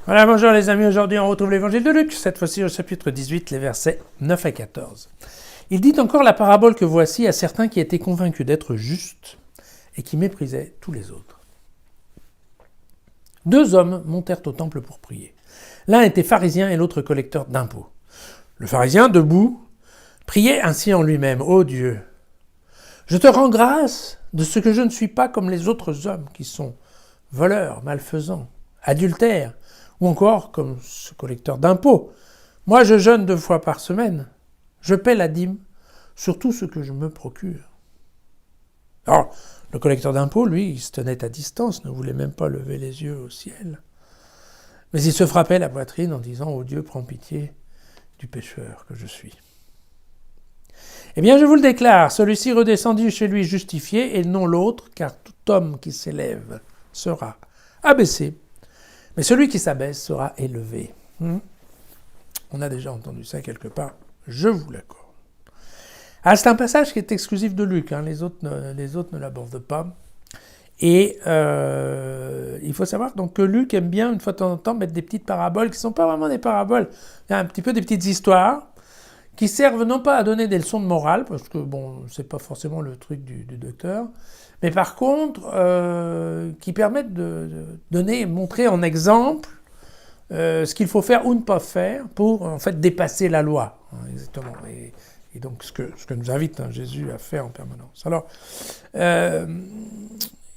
Voilà, bonjour les amis, aujourd'hui on retrouve l'évangile de Luc, cette fois-ci au chapitre 18, les versets 9 à 14. Il dit encore la parabole que voici à certains qui étaient convaincus d'être justes et qui méprisaient tous les autres. Deux hommes montèrent au temple pour prier. L'un était pharisien et l'autre collecteur d'impôts. Le pharisien, debout, priait ainsi en lui-même: « Ô Dieu, je te rends grâce de ce que je ne suis pas comme les autres hommes qui sont voleurs, malfaisants, adultères, ou encore comme ce collecteur d'impôts. Moi, je jeûne 2 fois par semaine. Je paie la dîme sur tout ce que je me procure. » Alors, le collecteur d'impôts, lui, il se tenait à distance, ne voulait même pas lever les yeux au ciel. Mais il se frappait la poitrine en disant: « Ô Dieu, prends pitié du pécheur que je suis. » Eh bien, je vous le déclare, celui-ci redescendit chez lui justifié et non l'autre, car tout homme qui s'élève sera abaissé, mais celui qui s'abaisse sera élevé. On a déjà entendu ça quelque part, je vous l'accorde. Ah, c'est un passage qui est exclusif de Luc, les autres ne l'abordent pas. Et il faut savoir donc que Luc aime bien, une fois de temps en temps, mettre des petites paraboles qui ne sont pas vraiment des paraboles, il y a un petit peu des petites histoires qui servent non pas à donner des leçons de morale, parce que bon, c'est pas forcément le truc du docteur, mais par contre, qui permettent de montrer en exemple ce qu'il faut faire ou ne pas faire pour en fait dépasser la loi, exactement. Et donc ce que nous invite Jésus à faire en permanence. Alors,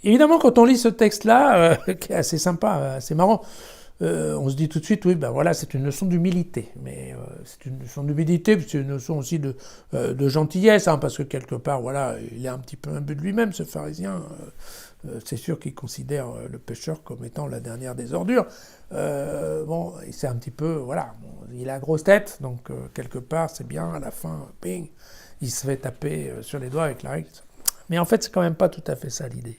évidemment, quand on lit ce texte-là, qui est assez sympa, assez marrant, on se dit tout de suite, oui, ben voilà, c'est une leçon d'humilité. Mais c'est une leçon d'humilité, puis c'est une leçon aussi de gentillesse, parce que quelque part, voilà, il est un petit peu imbu de lui-même, ce pharisien. C'est sûr qu'il considère le pécheur comme étant la dernière des ordures. Bon, c'est un petit peu, voilà, il a grosse tête, donc quelque part, c'est bien, à la fin, ping, il se fait taper sur les doigts avec la règle. Mais en fait, c'est quand même pas tout à fait ça l'idée.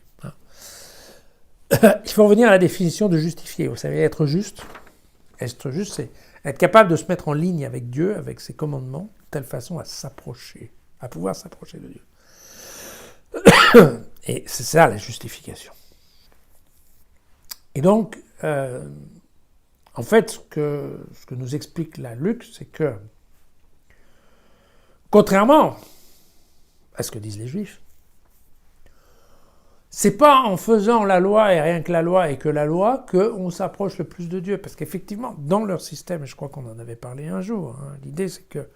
Il faut revenir à la définition de justifier. Vous savez, être juste, c'est être capable de se mettre en ligne avec Dieu, avec ses commandements, de telle façon à s'approcher, à pouvoir s'approcher de Dieu. Et c'est ça la justification. Et donc, en fait, ce que nous explique là Luc, c'est que, contrairement à ce que disent les Juifs, c'est pas en faisant la loi et rien que la loi et que la loi qu'on s'approche le plus de Dieu. Parce qu'effectivement, dans leur système, et je crois qu'on en avait parlé un jour, l'idée c'est que,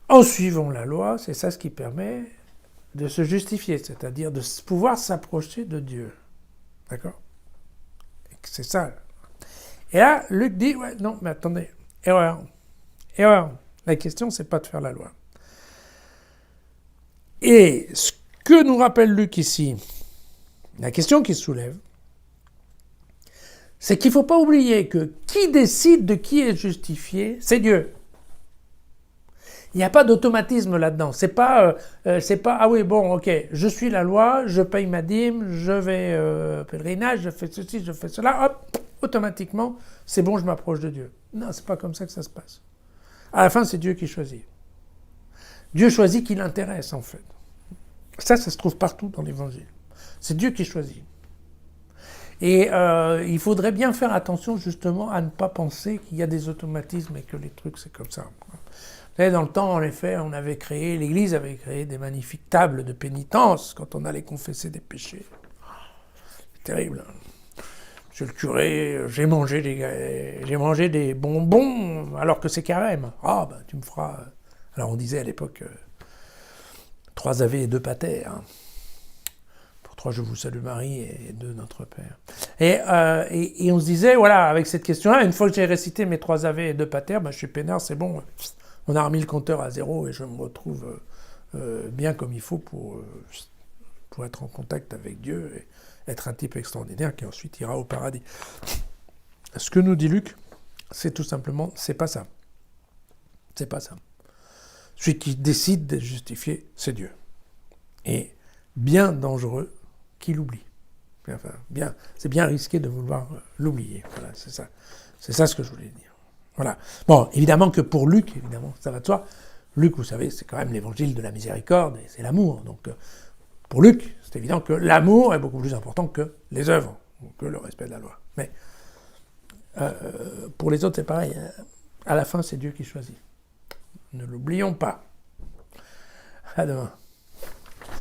en suivant la loi, c'est ça ce qui permet de se justifier, c'est-à-dire de pouvoir s'approcher de Dieu. D'accord ? C'est ça. Et là, Luc dit, ouais, non, mais attendez, erreur. La question, c'est pas de faire la loi. Et ce que nous rappelle Luc ici, la question qu'il soulève, c'est qu'il ne faut pas oublier que qui décide de qui est justifié, c'est Dieu. Il n'y a pas d'automatisme là-dedans. C'est pas ah oui, bon, ok, je suis la loi, je paye ma dîme, je vais pèlerinage, je fais ceci, je fais cela, hop, automatiquement, c'est bon, je m'approche de Dieu. Non, c'est pas comme ça que ça se passe. À la fin, c'est Dieu qui choisit. Dieu choisit qui l'intéresse, en fait. Ça se trouve partout dans l'Évangile. C'est Dieu qui choisit. Et il faudrait bien faire attention justement à ne pas penser qu'il y a des automatismes et que les trucs c'est comme ça. Vous savez, dans le temps, en effet, l'Église avait créé des magnifiques tables de pénitence quand on allait confesser des péchés. C'est terrible. Monsieur le curé, j'ai mangé des bonbons alors que c'est carême. Ah, ben tu me feras... Alors on disait à l'époque 3 Ave et 2 Pater. Pour 3 Je vous salue Marie et 2 Notre Père. Et on se disait, voilà, avec cette question-là, une fois que j'ai récité mes 3 Ave et 2 Pater, je suis peinard, c'est bon, on a remis le compteur à 0 et je me retrouve bien comme il faut pour être en contact avec Dieu et être un type extraordinaire qui ensuite ira au paradis. Ce que nous dit Luc, c'est tout simplement, c'est pas ça. C'est pas ça. Celui qui décide d'être justifié, c'est Dieu. Et bien dangereux qu'il oublie. Enfin, c'est bien risqué de vouloir l'oublier. Voilà, c'est ça. C'est ça ce que je voulais dire. Voilà. Bon, évidemment que pour Luc, évidemment, ça va de soi. Luc, vous savez, c'est quand même l'évangile de la miséricorde et c'est l'amour. Donc, pour Luc, c'est évident que l'amour est beaucoup plus important que les œuvres, ou que le respect de la loi. Mais Pour les autres, c'est pareil. À la fin, c'est Dieu qui choisit. Ne l'oublions pas. À demain.